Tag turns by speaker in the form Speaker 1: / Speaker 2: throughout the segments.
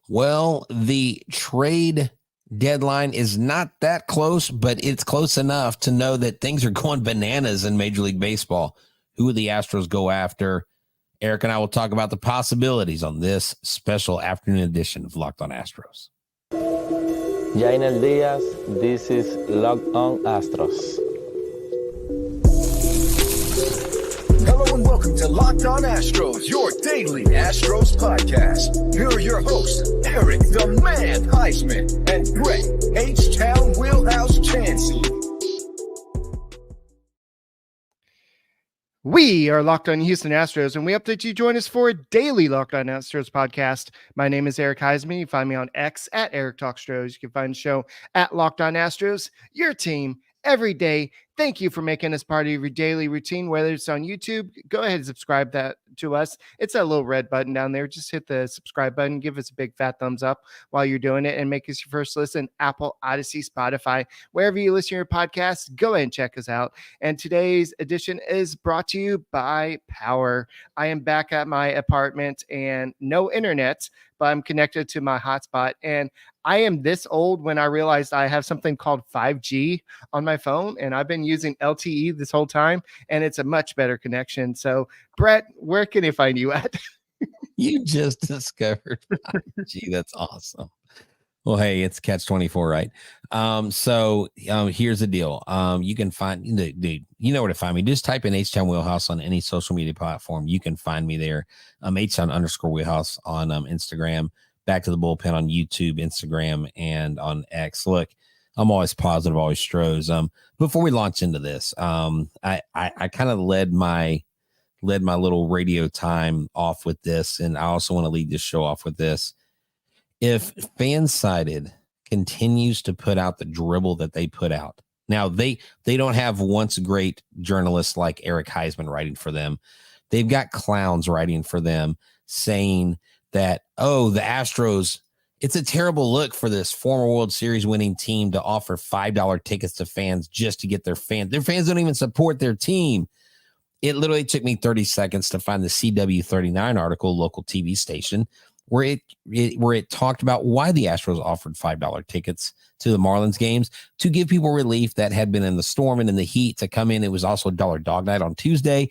Speaker 1: Well, the trade deadline is not that close, but it's close enough to know that things are going bananas in Major League Baseball. Who will the Astros go after? Eric and I will talk about the possibilities on this special afternoon edition of Locked On Astros.
Speaker 2: Jainer Diaz, this is Locked On Astros.
Speaker 3: Hello and welcome to Locked On Astros, your daily Astros podcast. Here are your hosts, Eric the Man Huysman and Brett H-Town Wheelhouse Chancey.
Speaker 4: We are Locked On Houston Astros, and we update you. Join us for a daily Locked On Astros podcast. My name is Eric Huysman. You can find me on X at Eric Talkstros. You can find the show at Locked On Astros, your team every day. Thank you for making us part of your daily routine, whether it's on YouTube. Go ahead and subscribe that to us. It's that little red button down there. Just hit the subscribe button. Give us a big fat thumbs up while you're doing it and make us your first listen. Apple, Odyssey, Spotify, wherever you listen to your podcasts, go ahead and check us out. And today's edition is brought to you by Power. I am back at my apartment and no internet, but I'm connected to my hotspot. And I am this old when I realized I have something called 5G on my phone, and I've been using LTE this whole time, and it's a much better connection. So, Brett, where can they find you at?
Speaker 1: You just discovered 5G. That's awesome. Well, hey, it's Catch 24, right? So here's the deal. You can find, dude, you know where to find me. Just type in H-Town Wheelhouse on any social media platform. You can find me there. H-Town_Wheelhouse on Instagram. Back to the Bullpen on YouTube, Instagram, and on X. Look, I'm always positive, always Stros. Before we launch into this, I kind of led my little radio time off with this, and I also want to lead this show off with this. If FanSided continues to put out the dribble that they put out, now they don't have once great journalists like Eric Huysman writing for them. They've got clowns writing for them saying that, oh, the Astros, it's a terrible look for this former World Series winning team to offer $5 tickets to fans just to get their fans. Their fans don't even support their team. It literally took me 30 seconds to find the CW39 article, local TV station, where it talked about why the Astros offered $5 tickets to the Marlins games to give people relief that had been in the storm and in the heat to come in. It was also $1 dog night on Tuesday.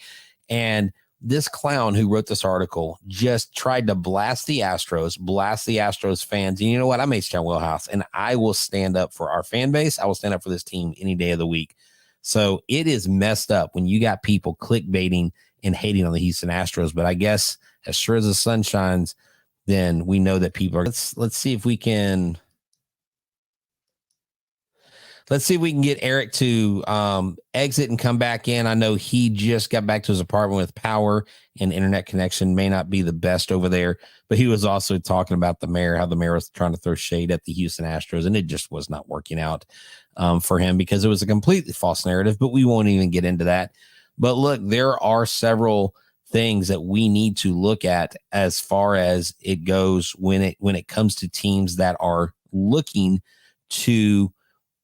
Speaker 1: And this clown who wrote this article just tried to blast the Astros fans. And you know what? I'm H-Town Wheelhouse, and I will stand up for our fan base. I will stand up for this team any day of the week. So it is messed up when you got people clickbaiting and hating on the Houston Astros. But I guess as sure as the sun shines, then we know that people are. Let's see if we can. Let's see if we can get Eric to exit and come back in. I know he just got back to his apartment with power, and internet connection may not be the best over there, but he was also talking about the mayor, how the mayor was trying to throw shade at the Houston Astros, and it just was not working out for him because it was a completely false narrative, but we won't even get into that. But look, there are several things that we need to look at as far as it goes when it comes to teams that are looking to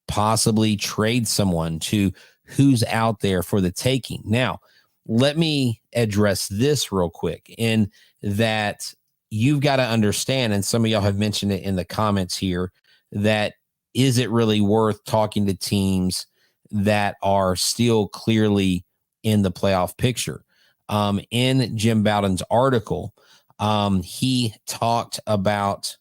Speaker 1: possibly trade someone, to who's out there for the taking. Now, let me address this real quick in that you've got to understand, and some of y'all have mentioned it in the comments here, that is it really worth talking to teams that are still clearly in the playoff picture? In Jim Bowden's article, he talked about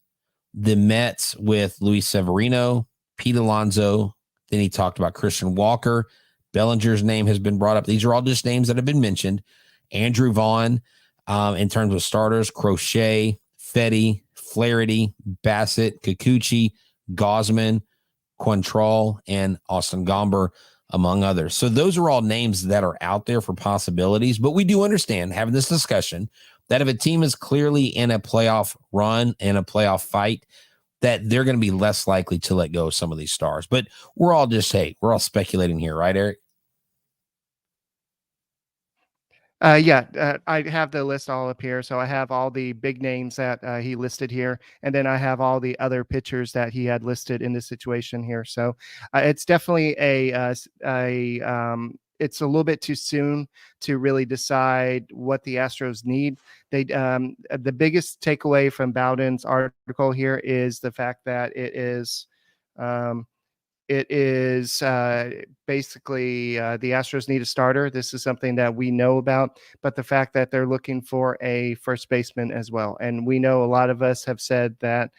Speaker 1: the Mets with Luis Severino, Pete Alonso. Then he talked about Christian Walker. Bellinger's name has been brought up. These are all just names that have been mentioned. Andrew Vaughn, in terms of starters, Crochet, Fetty, Flaherty, Bassett, Kikuchi, Gosman, Quantrill, and Austin Gomber, among others. So those are all names that are out there for possibilities, but we do understand, having this discussion, that if a team is clearly in a playoff run and a playoff fight, that they're going to be less likely to let go of some of these stars. But we're all speculating here, right, Eric?
Speaker 4: I have the list all up here. So I have all the big names that he listed here, and then I have all the other pitchers that he had listed in this situation here. So it's definitely it's a little bit too soon to really decide what the Astros need. They the biggest takeaway from Bowden's article here is the fact that it is basically the Astros need a starter. This is something that we know about, but the fact that they're looking for a first baseman as well. And we know a lot of us have said that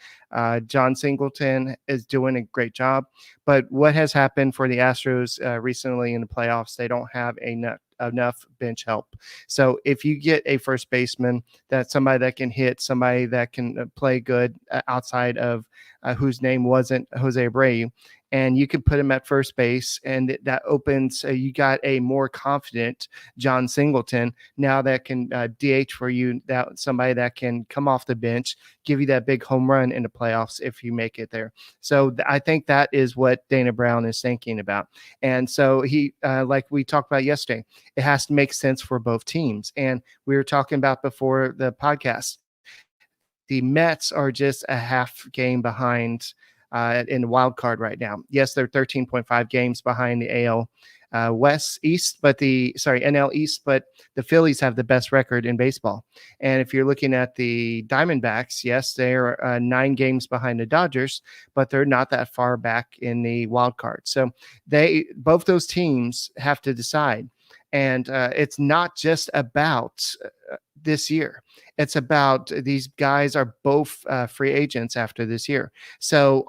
Speaker 4: John Singleton is doing a great job. But what has happened for the Astros recently in the playoffs, they don't have enough bench help. So if you get a first baseman, that's somebody that can hit, somebody that can play good outside of whose name wasn't Jose Abreu, and you can put him at first base, and that opens, you got a more confident John Singleton now that can DH for you, that somebody that can come off the bench, give you that big home run in the playoffs if you make it there. So I think that is what Dana Brown is thinking about. And so he, like we talked about yesterday, it has to make sense for both teams. And we were talking about before the podcast, the Mets are just a half game behind in the wild card right now. Yes, they're 13.5 games behind the AL NL East, but the Phillies have the best record in baseball. And if you're looking at the Diamondbacks, yes, they're 9 games behind the Dodgers, but they're not that far back in the wild card. So both those teams have to decide. And it's not just about this year. It's about these guys are both free agents after this year. So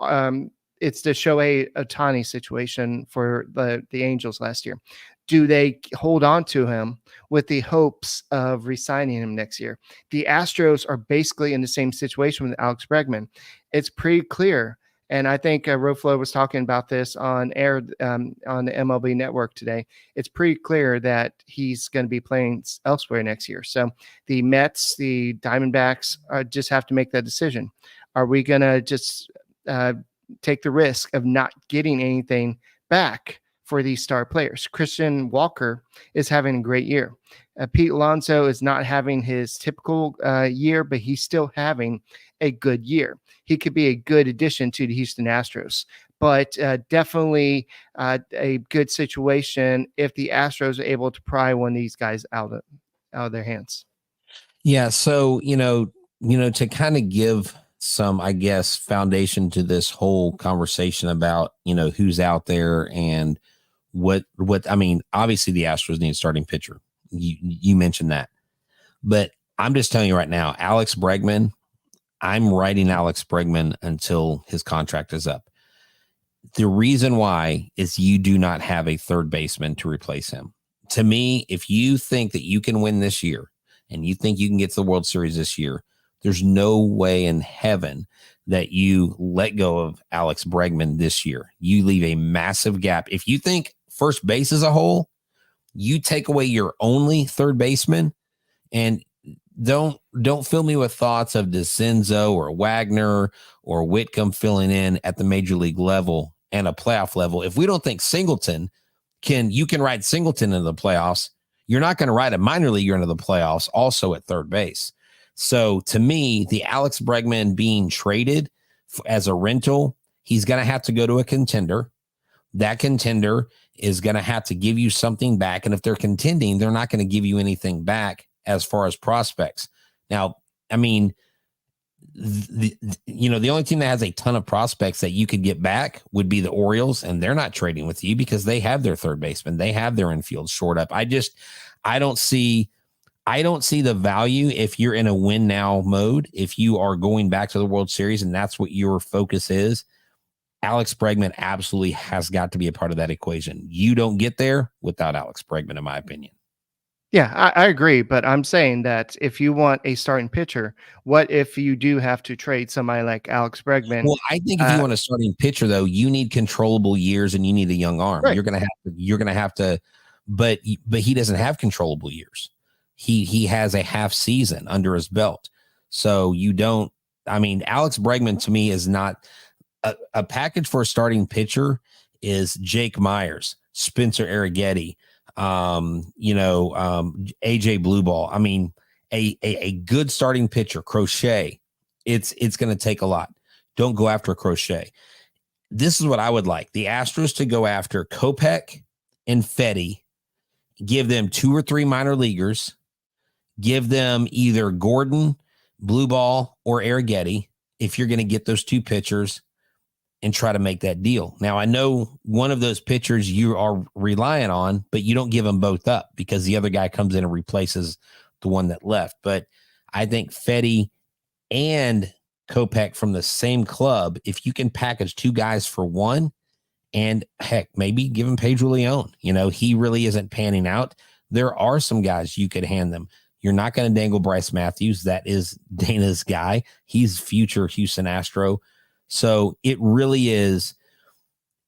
Speaker 4: it's the Shohei Ohtani situation for the Angels last year. Do they hold on to him with the hopes of re-signing him next year? The Astros are basically in the same situation with Alex Bregman. It's pretty clear. And I think Roflo was talking about this on air on the MLB Network today. It's pretty clear that he's going to be playing elsewhere next year. So the Mets, the Diamondbacks just have to make that decision. Are we going to just take the risk of not getting anything back for these star players? Christian Walker is having a great year. Pete Alonso is not having his typical year, but he's still having a good year. He could be a good addition to the Houston Astros, but definitely a good situation if the Astros are able to pry one of these guys out of their hands.
Speaker 1: Yeah. So, to kind of give some, I guess, foundation to this whole conversation about, who's out there and what, I mean, obviously the Astros need a starting pitcher. You mentioned that, but I'm just telling you right now, Alex Bregman, I'm writing Alex Bregman until his contract is up. The reason why is you do not have a third baseman to replace him. To me, if you think that you can win this year and you think you can get to the World Series this year, there's no way in heaven that you let go of Alex Bregman this year. You leave a massive gap. If you think first base is a hole, you take away your only third baseman, and don't fill me with thoughts of DeCenzo or Wagner or Whitcomb filling in at the major league level and a playoff level. If we don't think Singleton you can ride Singleton into the playoffs, you're not going to ride a minor leaguer into the playoffs also at third base. So to me, the Alex Bregman being traded as a rental, he's going to have to go to a contender. That contender is going to have to give you something back. And if they're contending, they're not going to give you anything back as far as prospects. Now, I mean, the only team that has a ton of prospects that you could get back would be the Orioles, and they're not trading with you because they have their third baseman. They have their infield shored up. I don't see the value if you're in a win now mode. If you are going back to the World Series and that's what your focus is, Alex Bregman absolutely has got to be a part of that equation. You don't get there without Alex Bregman, in my opinion.
Speaker 4: Yeah, I agree. But I'm saying that if you want a starting pitcher, what if you do have to trade somebody like Alex Bregman?
Speaker 1: Well, I think if you want a starting pitcher, though, you need controllable years and you need a young arm. Right. You're going to have to, but he doesn't have controllable years. He has a half season under his belt. So Alex Bregman to me is not a package for a starting pitcher is Jake Myers, Spencer Arrighetti, AJ Blueball. I mean, a good starting pitcher, Crochet. It's going to take a lot. Don't go after Crochet. This is what I would like the Astros to go after: Kopech and Fetty give them 2 or 3 minor leaguers, give them either Gordon, Blue Ball, or Arrighetti if you're going to get those 2 pitchers and try to make that deal. Now, I know one of those pitchers you are relying on, but you don't give them both up because the other guy comes in and replaces the one that left. But I think Fetty and Kopech from the same club, if you can package 2 guys for one, and heck, maybe give him Pedro Leon. He really isn't panning out. There are some guys you could hand them. You're not going to dangle Bryce Matthews. That is Dana's guy. He's future Houston Astro. So it really is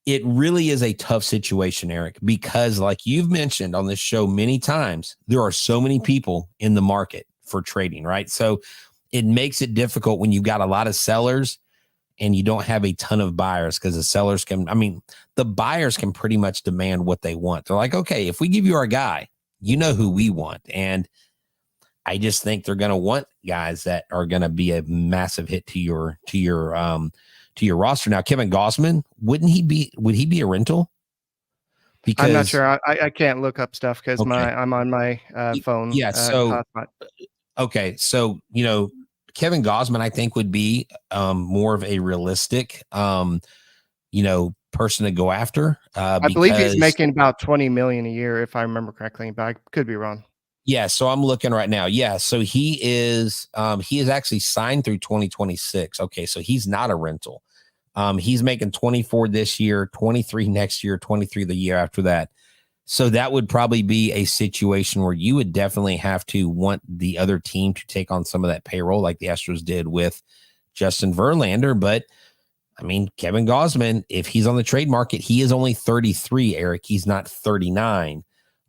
Speaker 1: a tough situation, Eric, because like you've mentioned on this show many times, there are so many people in the market for trading, right? So it makes it difficult when you've got a lot of sellers and you don't have a ton of buyers, because the buyers can pretty much demand what they want. They're like, okay, if we give you our guy, you know who we want. And I just think they're going to want guys that are going to be a massive hit to your roster. Now, Kevin Gausman, would he be a rental? Because
Speaker 4: I'm not sure. I can't look up stuff because I'm on my phone.
Speaker 1: Yeah. Okay. So, Kevin Gausman, I think, would be more of a realistic, person to go after. I
Speaker 4: believe he's making about $20 million a year, if I remember correctly, but I could be wrong.
Speaker 1: Yeah, so I'm looking right now. Yeah, so he is actually signed through 2026. Okay, so he's not a rental. He's making 24 this year, 23 next year, 23 the year after that. So that would probably be a situation where you would definitely have to want the other team to take on some of that payroll, like the Astros did with Justin Verlander. But Kevin Gausman, if he's on the trade market, he is only 33, Eric. He's not 39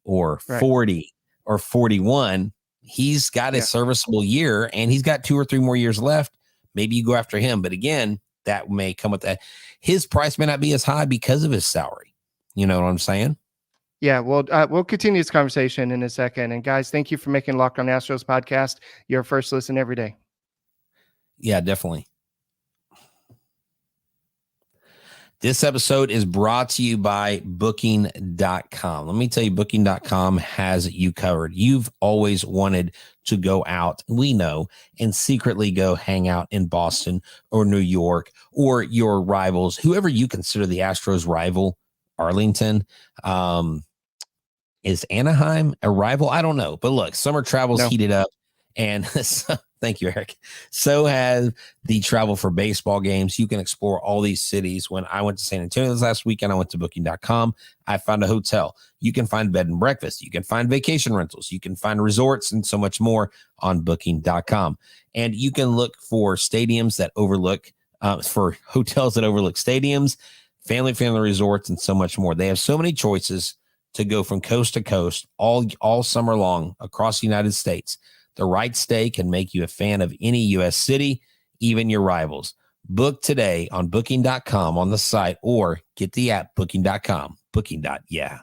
Speaker 1: or 40. Or 41. He's got a serviceable year, and he's got 2 or 3 more years left. Maybe you go after him, but again, that may come with that. His price may not be as high because of his salary. You know what I'm saying?
Speaker 4: Yeah, well, we'll continue this conversation in a second. And guys, thank you for making Locked On Astros podcast your first listen every day.
Speaker 1: Yeah, definitely. This episode is brought to you by Booking.com. Let me tell you, Booking.com has you covered. You've always wanted to go out, we know, and secretly go hang out in Boston or New York or your rivals, whoever you consider the Astros rival. Arlington. Is Anaheim a rival? I don't know. But look, summer travel's heated up. And thank you, Eric. So has the travel for baseball games. You can explore all these cities. When I went to San Antonio this last weekend, I went to Booking.com. I found a hotel. You can find bed and breakfast. You can find vacation rentals. You can find resorts and so much more on Booking.com. And you can look for stadiums that overlook, for hotels that overlook stadiums, family resorts, and so much more. They have so many choices to go from coast to coast all summer long across the United States. The right stay can make you a fan of any U.S. city, even your rivals. Book today on Booking.com on the site, or get the app Booking.com. Booking.yeah.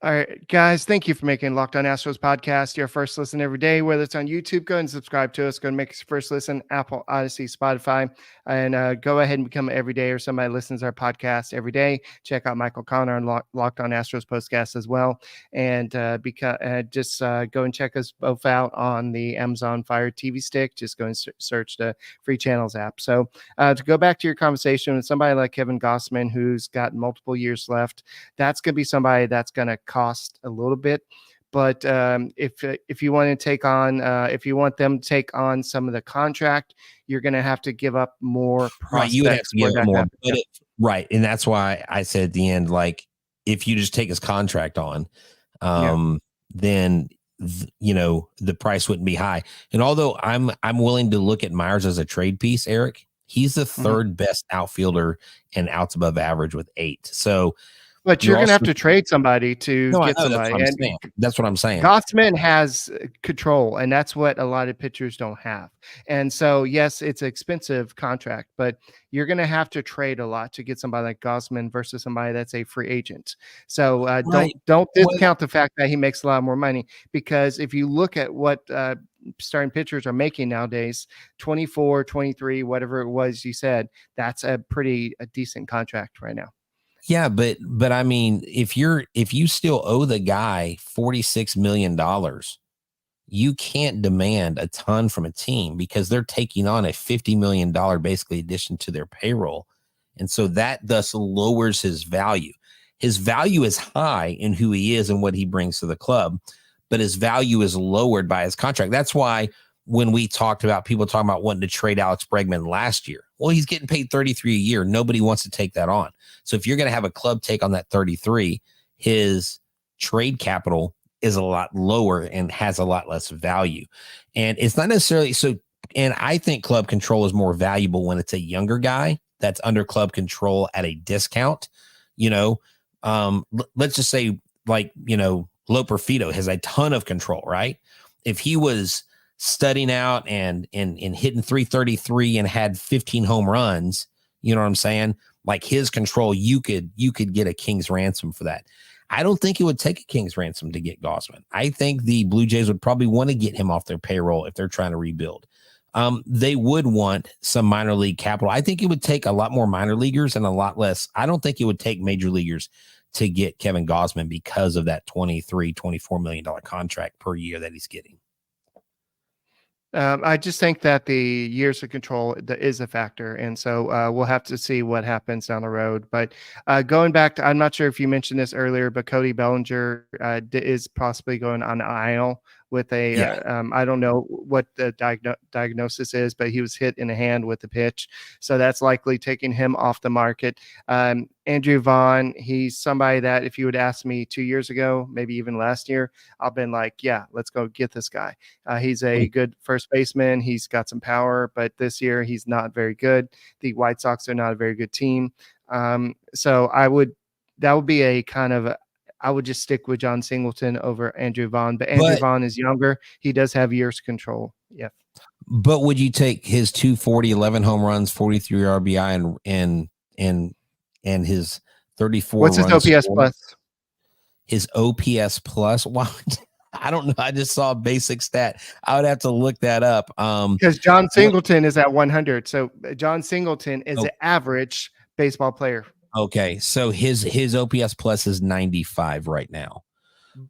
Speaker 4: All right, guys, thank you for making Locked On Astros podcast your first listen every day. Whether it's on YouTube, go ahead and subscribe to us. Go and make us your first listen, Apple, Odyssey, Spotify, and go ahead and become an everyday or somebody listens to our podcast every day. Check out Michael Connor on Locked On Astros podcast as well. And just go and check us both out on the Amazon Fire TV stick. Just go and search the free channels app. So to go back to your conversation with somebody like Kevin Gausman, who's got multiple years left, that's going to be somebody that's going to cost a little bit, but if you want to take on if you want them to take on some of the contract, you're going to have to give up more prospects.
Speaker 1: Right, you would have to give up more, right, and that's why I said at the end, like, if you just take his contract on, then the price wouldn't be high. And although I'm willing to look at Myers as a trade piece, Eric, he's the third best outfielder and outs above average with 8. So.
Speaker 4: But you're going to have to trade somebody to get somebody.
Speaker 1: That's what I'm saying.
Speaker 4: Gausman has control, and that's what a lot of pitchers don't have. And so, yes, it's an expensive contract, but you're going to have to trade a lot to get somebody like Gausman versus somebody that's a free agent. So don't discount the fact that he makes a lot more money, because if you look at what starting pitchers are making nowadays, 24, 23, whatever it was you said, that's a decent contract right now.
Speaker 1: Yeah, but I mean, if you still owe the guy $46 million, you can't demand a ton from a team because they're taking on a $50 million basically addition to their payroll. And so that thus lowers his value. His value is high in who he is and what he brings to the club, but his value is lowered by his contract. That's why when we talked about people talking about wanting to trade Alex Bregman last year, well, he's getting paid 33 a year. Nobody wants to take that on. So if you're going to have a club take on that 33, his trade capital is a lot lower and has a lot less value. And it's not necessarily so. And I think club control is more valuable when it's a younger guy that's under club control at a discount. Let's just say Loper Fito has a ton of control, right? If he was studying out and hitting 333 and had 15 home runs, you know what I'm saying? Like his control, you could get a king's ransom for that. I don't think it would take a king's ransom to get Gausman. I think the Blue Jays would probably want to get him off their payroll if they're trying to rebuild. They would want some minor league capital. I think it would take a lot more minor leaguers and a lot less. I don't think it would take major leaguers to get Kevin Gausman because of that $24 million contract per year that he's getting.
Speaker 4: I just think that the years of control is a factor. And so we'll have to see what happens down the road. But going back to, I'm not sure if you mentioned this earlier, but Cody Bellinger is possibly going on IL with I don't know what the diagnosis is, but he was hit in the hand with the pitch. So that's likely taking him off the market. Andrew Vaughn, he's somebody that if you would ask me 2 years ago, maybe even last year, I've been like, yeah, let's go get this guy. He's a good first baseman. He's got some power, but this year he's not very good. The White Sox are not a very good team. So that would be a kind of I would just stick with John Singleton over Andrew Vaughn, but Andrew Vaughn is younger. He does have years control. Yeah.
Speaker 1: But would you take his 240, 11 home runs, 43 RBI and his 34?
Speaker 4: What's his OPS plus?
Speaker 1: His OPS plus? Wow. I don't know. I just saw a basic stat. I would have to look that up.
Speaker 4: Because John Singleton is at 100. So John Singleton is an average baseball player.
Speaker 1: Okay, so his OPS plus is 95 right now.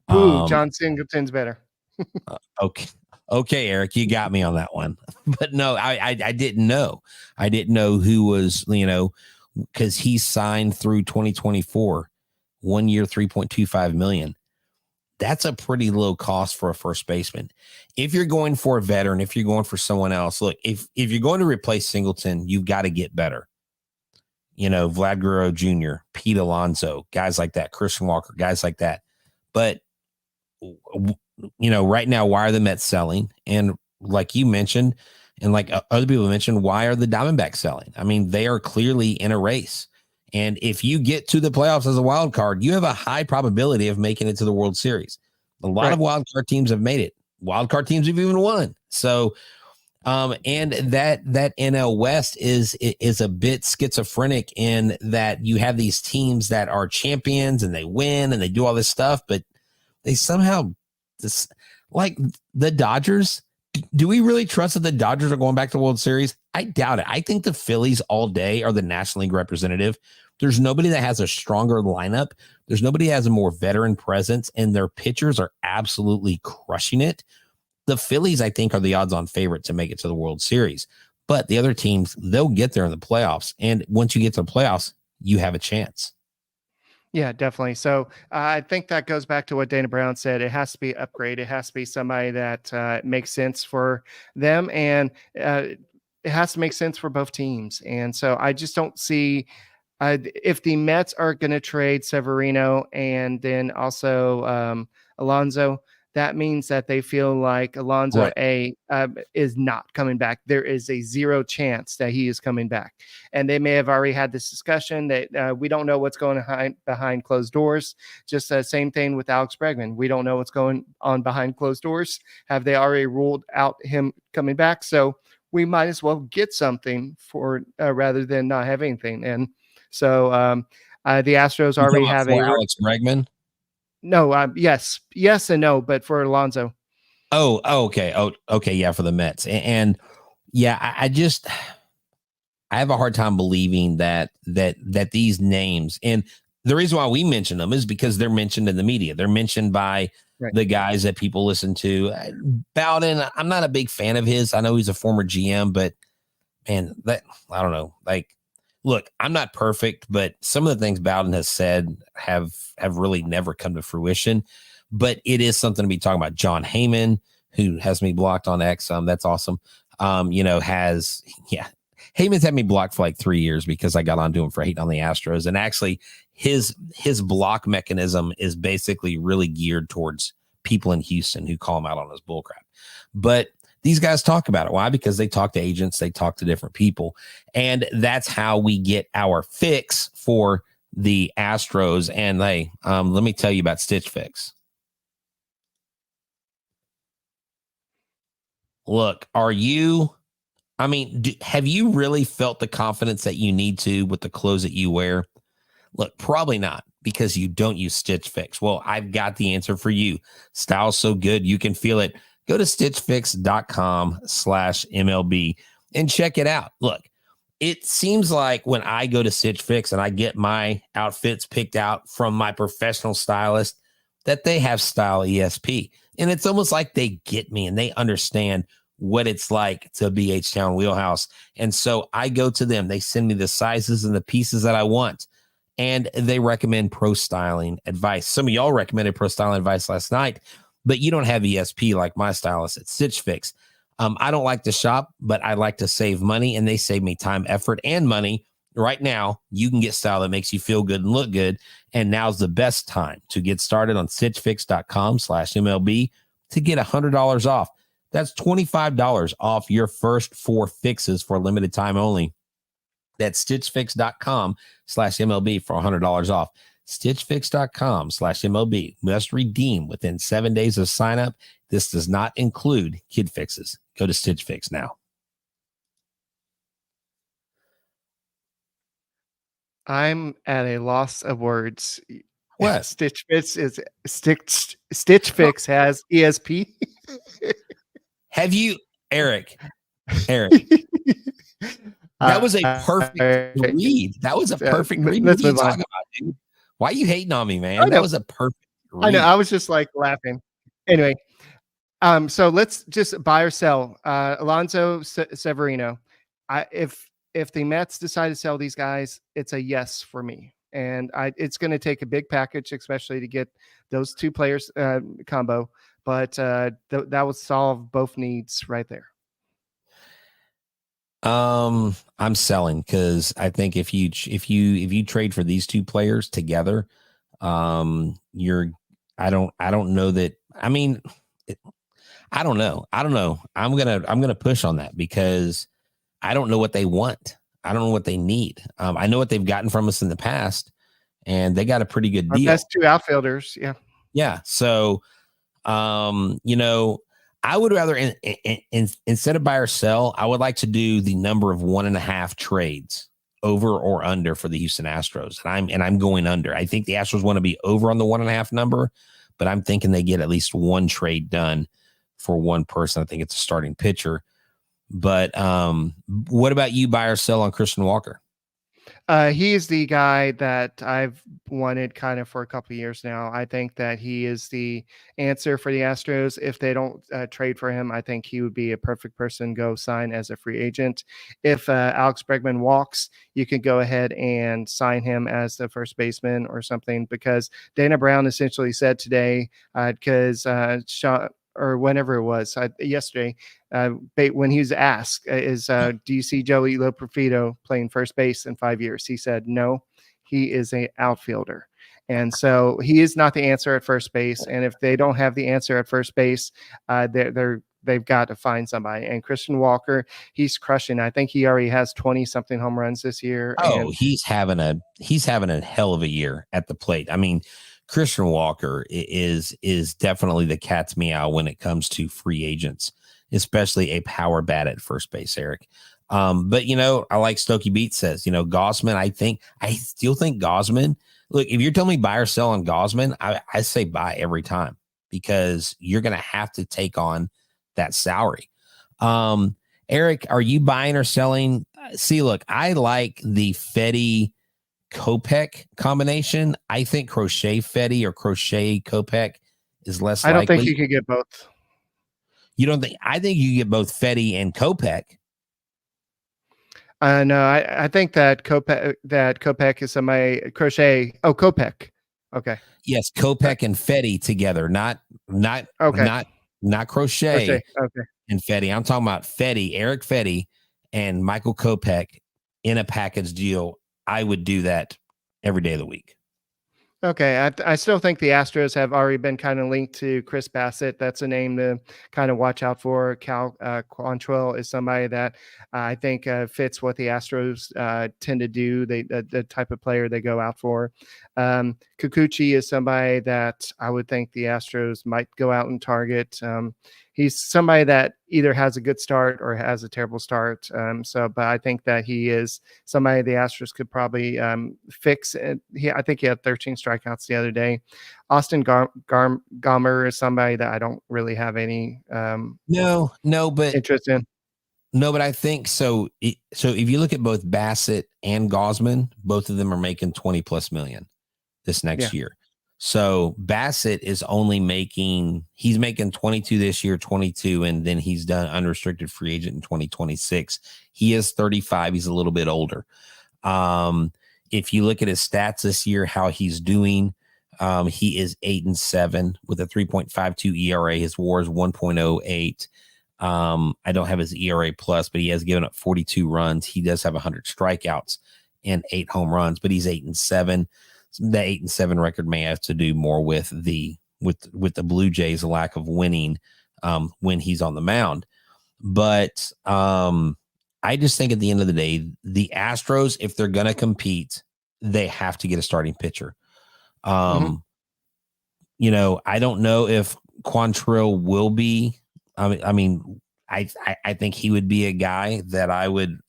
Speaker 4: Boo, John Singleton's better.
Speaker 1: Okay, Eric, you got me on that one. But no, I didn't know. I didn't know who was, because he signed through 2024, 1 year, $3.25 million. That's a pretty low cost for a first baseman. If you're going for a veteran, if you're going for someone else, look, if you're going to replace Singleton, you've got to get better. Vlad Guerrero Jr., Pete Alonso, guys like that, Christian Walker, guys like that. But, right now, why are the Mets selling? And like you mentioned, and like other people mentioned, why are the Diamondbacks selling? I mean, they are clearly in a race. And if you get to the playoffs as a wild card, you have a high probability of making it to the World Series. A lot of wild card teams have made it. Wild card teams have even won. So, and that NL West is a bit schizophrenic in that you have these teams that are champions and they win and they do all this stuff, but they somehow like the Dodgers. Do we really trust that the Dodgers are going back to the World Series? I doubt it. I think the Phillies all day are the National League representative. There's nobody that has a stronger lineup. There's nobody that has a more veteran presence, and their pitchers are absolutely crushing it. The Phillies, I think, are the odds-on favorite to make it to the World Series. But the other teams, they'll get there in the playoffs. And once you get to the playoffs, you have a chance.
Speaker 4: Yeah, definitely. So I think that goes back to what Dana Brown said. It has to be upgrade. It has to be somebody that makes sense for them. And it has to make sense for both teams. And so I just don't see if the Mets are going to trade Severino and then also Alonso, that means that they feel like Alonso is not coming back. There is a 0 chance that he is coming back. And they may have already had this discussion that we don't know what's going on behind closed doors. Just the same thing with Alex Bregman. We don't know what's going on behind closed doors. Have they already ruled out him coming back? So we might as well get something for rather than not have anything. And so the Astros already have
Speaker 1: Alex Bregman.
Speaker 4: No, yes and no, but for Alonso.
Speaker 1: Okay. Okay. Yeah, for the Mets. And yeah, I have a hard time believing that these names, and the reason why we mention them is because they're mentioned in the media. They're mentioned by the guys that people listen to. Bowden, I'm not a big fan of his. I know he's a former GM, but man, I don't know. Like, look, I'm not perfect, but some of the things Bowden has said have really never come to fruition. But it is something to be talking about. John Heyman, who has me blocked on X, that's awesome. Heyman's had me blocked for like 3 years because I got onto him for hating on the Astros. And actually, his block mechanism is basically really geared towards people in Houston who call him out on his bullcrap. But these guys talk about it. Why? Because they talk to agents, they talk to different people. And that's how we get our fix for the Astros. And let me tell you about Stitch Fix. Look, have you really felt the confidence that you need to with the clothes that you wear? Look, probably not, because you don't use Stitch Fix. Well, I've got the answer for you. Style's so good, you can feel it. Go to stitchfix.com/MLB and check it out. Look, it seems like when I go to Stitch Fix and I get my outfits picked out from my professional stylist, that they have style ESP. And it's almost like they get me and they understand what it's like to be H-Town Wheelhouse. And so I go to them. They send me the sizes and the pieces that I want. And they recommend pro styling advice. Some of y'all recommended pro styling advice last night, but you don't have ESP like my stylist at Stitch Fix. I don't like to shop, but I like to save money, and they save me time, effort, and money. Right now, you can get style that makes you feel good and look good. And now's the best time to get started on stitchfix.com/MLB to get $100 off. That's $25 off your first 4 fixes for a limited time only. That's stitchfix.com/MLB for $100 off. Stitchfix.com/MLB. Must redeem within 7 days of sign up. This does not include kid fixes. Go to Stitch Fix now.
Speaker 4: I'm at a loss of words.
Speaker 1: What?
Speaker 4: Stitch Fix has ESP.
Speaker 1: Have you, Eric? That was a perfect read. That was a perfect read. What are you talking about, dude? Why are you hating on me, man? That was a perfect read.
Speaker 4: I know. I was just like laughing. Anyway, so let's just buy or sell. Alonso Severino. If the Mets decide to sell these guys, it's a yes for me. And it's going to take a big package, especially to get those two players combo. But that would solve both needs right there.
Speaker 1: I'm selling, because I think if you trade for these two players together, I don't know that. I mean, I don't know. I'm gonna push on that, because I don't know what they want. I don't know what they need. I know what they've gotten from us in the past, and they got a pretty good deal.
Speaker 4: That's 2 outfielders. Yeah.
Speaker 1: Yeah. So, I would rather, instead of buy or sell, I would like to do the number of 1.5 trades, over or under, for the Houston Astros. And I'm going under. I think the Astros want to be over on the 1.5 number, but I'm thinking they get at least 1 trade done for one person. I think it's a starting pitcher. But what about you, buy or sell on Christian Walker?
Speaker 4: He is the guy that I've wanted kind of for a couple of years now. I think that he is the answer for the Astros. If they don't trade for him, I think he would be a perfect person to go sign as a free agent. If Alex Bregman walks, you can go ahead and sign him as the first baseman or something, because Dana Brown essentially said today, because or whenever it was yesterday, when he was asked, do you see Joey Loperfido playing first base in 5 years? He said, no, he is an outfielder. And so he is not the answer at first base. And if they don't have the answer at first base, they've got to find somebody. And Christian Walker, he's crushing. I think he already has 20 something home runs this year.
Speaker 1: Oh, he's having a hell of a year at the plate. I mean, Christian Walker is definitely the cat's meow when it comes to free agents, especially a power bat at first base, Eric. But I like Stokey Beats says, Gausman. I still think Gausman. Look, if you're telling me buy or sell on Gausman, I say buy every time. because you're going to have to take on that salary. Eric, are you buying or selling? See, look, I like the Fedde Kopech combination. I think Crochet Fedde or Crochet Kopech is less likely.
Speaker 4: I don't think you could get both.
Speaker 1: You don't think? I think you get both Fedde and Kopech.
Speaker 4: No, I think that Kopech is somebody Crochet. Oh, Kopech. Okay.
Speaker 1: Yes, Kopech and Fedde together, not Crochet.
Speaker 4: Okay.
Speaker 1: And Fedde. I'm talking about Eric Fedde and Michael Kopech in a package deal. I would do that every day of the week.
Speaker 4: Okay, I still think the Astros have already been kind of linked to Chris Bassett. That's a name to kind of watch out for. Cal Quantrill is somebody that I think fits what the Astros tend to do. The type of player they go out for. Kikuchi is somebody that I would think the Astros might go out and target. He's somebody that either has a good start or has a terrible start. But I think that he is somebody the Astros could probably fix. I think he had 13 strikeouts the other day. Austin Garmer is somebody that I don't really have any interest in.
Speaker 1: No, but I think so. So if you look at both Bassett and Gausman, both of them are making 20 plus million this next year. So Bassett is he's making 22 this year, 22, and then he's done unrestricted free agent in 2026. He is 35. He's a little bit older. If you look at his stats this year, how he's doing, he is 8-7 with a 3.52 ERA. His WAR is 1.08. I don't have his ERA plus, but he has given up 42 runs. He does have 100 strikeouts and 8 home runs, but he's 8-7. The 8-7 record may have to do more with the Blue Jays' lack of winning when he's on the mound. But I just think at the end of the day, the Astros, if they're going to compete, they have to get a starting pitcher. I don't know if Quantrill will be. I think he would be a guy that I would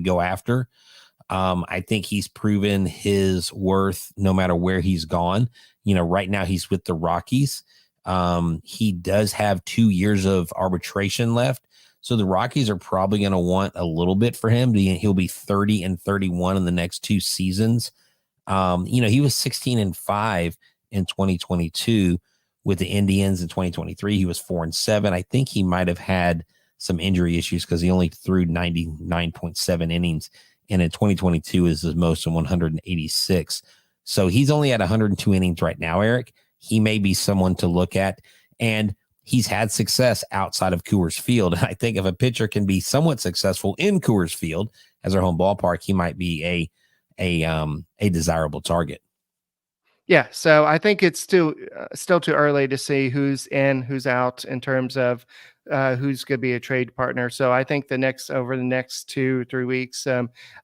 Speaker 1: go after. I think he's proven his worth no matter where he's gone. Right now he's with the Rockies. He does have 2 years of arbitration left. So the Rockies are probably going to want a little bit for him. He'll be 30 and 31 in the next 2 seasons. He was 16-5 in 2022 with the Indians. In 2023, he was 4-7. I think he might have had some injury issues because he only threw 99.7 innings. And in 2022 is his most in 186. So he's only at 102 innings right now, Eric. He may be someone to look at. And he's had success outside of Coors Field. And I think if a pitcher can be somewhat successful in Coors Field as their home ballpark, he might be a desirable target.
Speaker 4: Yeah, so I think it's still too early to see who's in, who's out in terms of who's going to be a trade partner. So I think over the next 2-3 weeks,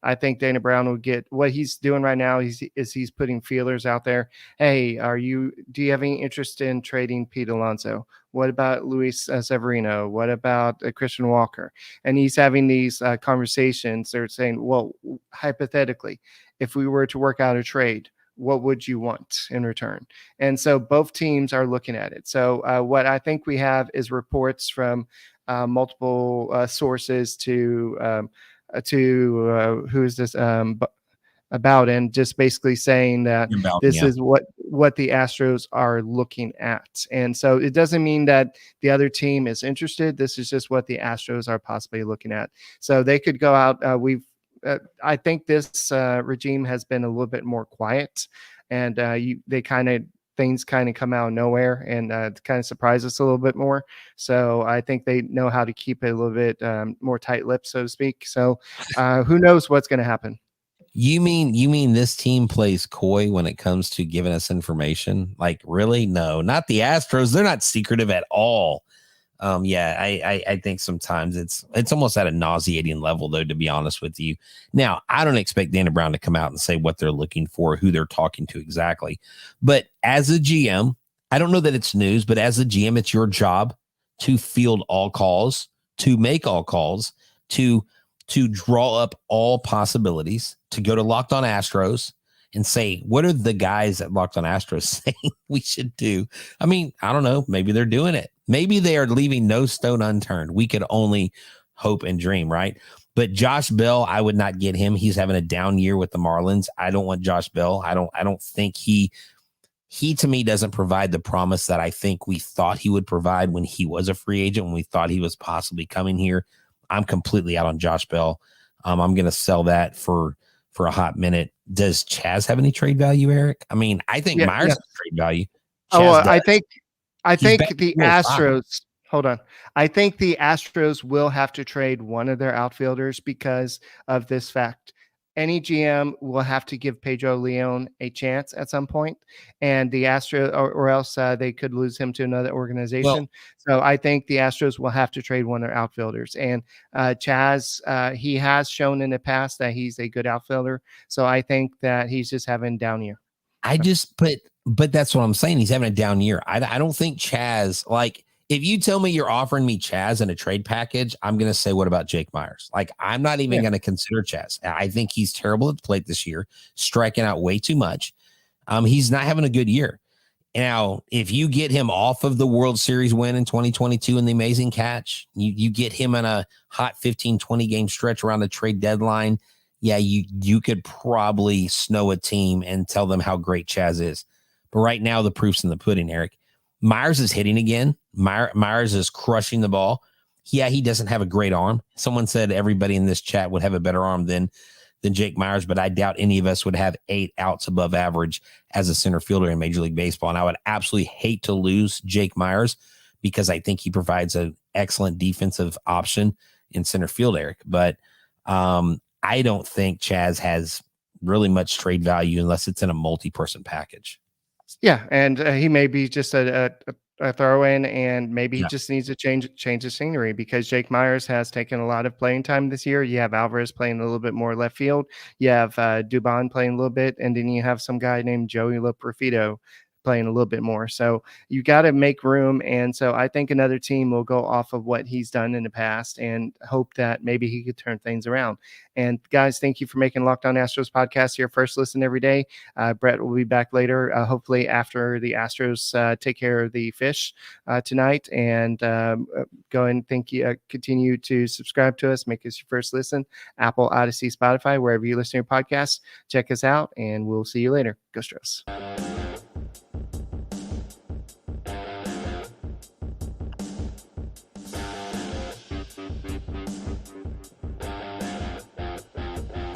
Speaker 4: I think Dana Brown will get what he's doing right now. He's putting feelers out there. Hey, do you have any interest in trading Pete Alonso? What about Luis Severino? What about Christian Walker? And he's having these conversations. They're saying, well, hypothetically, if we were to work out a trade, what would you want in return? And so both teams are looking at it. So what I think we have is reports from multiple sources to who is this Bowden, just basically saying that this is what the Astros are looking at. And so it doesn't mean that the other team is interested. This is just what the Astros are possibly looking at. So they could go out. I think this regime has been a little bit more quiet, and things kind of come out of nowhere and kind of surprise us a little bit more. So I think they know how to keep it a little bit more tight-lipped, so to speak. So who knows what's going to happen?
Speaker 1: You mean this team plays coy when it comes to giving us information? Like, really? No, not the Astros. They're not secretive at all. I think sometimes it's almost at a nauseating level, though, to be honest with you. Now, I don't expect Dana Brown to come out and say what they're looking for, who they're talking to exactly. But as a GM, I don't know that it's news, but as a GM, it's your job to field all calls, to make all calls, to draw up all possibilities, to go to Locked On Astros and say, what are the guys at Locked On Astros saying we should do? I mean, I don't know. Maybe they're doing it. Maybe they are leaving no stone unturned. We could only hope and dream, right? But Josh Bell, I would not get him. He's having a down year with the Marlins. I don't want Josh Bell. I don't think he to me doesn't provide the promise that I think we thought he would provide when he was a free agent, when we thought he was possibly coming here. I'm completely out on Josh Bell. I'm going to sell that for a hot minute. Does Chaz have any trade value, Eric? I mean, I think Myers has trade value.
Speaker 4: I think the
Speaker 1: Astros.
Speaker 4: Hold on. I think the Astros will have to trade one of their outfielders because of this fact. Any GM will have to give Pedro Leon a chance at some point, and the Astros, or else they could lose him to another organization. So I think the Astros will have to trade one of their outfielders. And Chaz, he has shown in the past that he's a good outfielder. So I think that he's just having a down year.
Speaker 1: But that's what I'm saying. He's having a down year. I don't think Chaz, like, if you tell me you're offering me Chaz in a trade package, I'm going to say, what about Jake Myers? Like, I'm not even going to consider Chaz. I think he's terrible at the plate this year, striking out way too much. He's not having a good year. Now, if you get him off of the World Series win in 2022 and the amazing catch, you get him in a hot 15, 20 game stretch around the trade deadline. Yeah, you could probably snow a team and tell them how great Chaz is. But right now, the proof's in the pudding, Eric. Myers is hitting again. Myers is crushing the ball. Yeah, he doesn't have a great arm. Someone said everybody in this chat would have a better arm than Jake Myers, but I doubt any of us would have 8 outs above average as a center fielder in Major League Baseball. And I would absolutely hate to lose Jake Myers because I think he provides an excellent defensive option in center field, Eric. But I don't think Chaz has really much trade value unless it's in a multi-person package.
Speaker 4: Yeah, and he may be just a throw-in, and maybe he just needs to change the scenery because Jake Myers has taken a lot of playing time this year. You have Alvarez playing a little bit more left field. You have Dubon playing a little bit, and then you have some guy named Joey Loperfido playing a little bit more. So you got to make room. And so I think another team will go off of what he's done in the past and hope that maybe he could turn things around. And guys, thank you for making Locked On Astros podcast your first listen every day. Brett will be back later, hopefully after the Astros take care of the fish tonight. And go and continue to subscribe to us. Make us your first listen. Apple, Odyssey, Spotify, wherever you listen to your podcasts. Check us out, and we'll see you later. Go Astros.